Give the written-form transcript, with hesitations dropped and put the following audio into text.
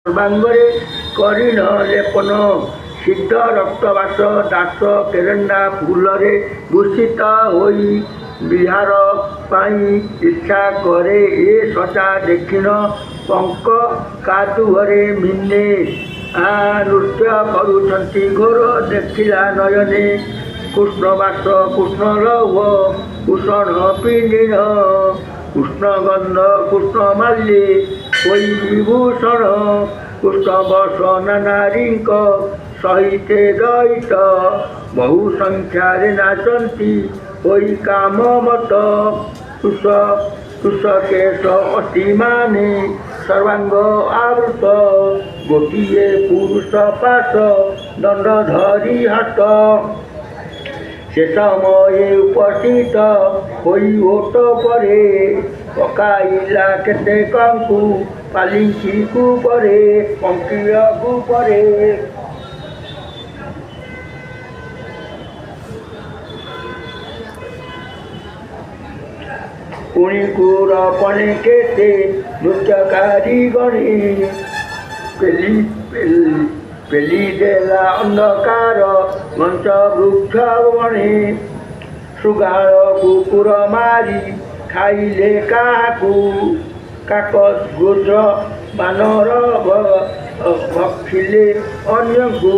ସର୍ବାଙ୍ଗରେ କରିଣ ଲେପନ ସିଦ୍ଧ ରକ୍ତବାସ ଦାସ କେରଣ୍ଡା ଫୁଲରେ ଭୂଷିତ ହୋଇ ବିହାର ପାଇଁ ଇଚ୍ଛା କରେ ଏ ସଜା ଦେଖିଣ ପଙ୍କ କାଦୁଅରେ ମିନେ ନୃତ୍ୟ କରୁଛନ୍ତି ଘୋର ଦେଖିଲା ନୟନେ କୃଷ୍ଣବାସ କୃଷ୍ଣର ଭୂଷଣ ପିଣ୍ଡିନ କୃଷ୍ଣଗନ୍ଧ କୃଷ୍ଣମାଲ୍ୟେ ହୋଇ ବିଭୂଷଣ କୃଷ୍ଣ ବସ ନାରୀଙ୍କ ସହିତେ ଦଇତ ବହୁ ସଂଖ୍ୟାରେ ନାଚନ୍ତି ହୋଇ କାମମତ କୁଶକେଶ ଅତିମାନେ ସର୍ବାଙ୍ଗ ଆବୃତ ଗୋଟିଏ ପୁରୁଷ ପାଶ ଦଣ୍ଡ ଧରି ହାତ ସେ ସମୟରେ ଉପସ୍ଥିତ ହୋଇ ଓଟ ପରେ ପକାଇଲା କେତେକଙ୍କୁ ପାଲିଙ୍କିକୁ ପରେ ପଙ୍କିଳକୁ ପରେ ପୁଣି କୁରପଣେ କେତେ ନୃତ୍ୟକାରୀ ଗଣେ ପେଲି ଦେଲା ଅନ୍ଧକାର ମଞ୍ଚ ବୃକ୍ଷ ବଣେ ଶୃଗାଳ କୁକୁର ମାରି ଖାଇଲେ କାହାକୁ କାକ ଗୋଜ ବାନର ଭକ୍ଷିଲେ ଅନ୍ୟକୁ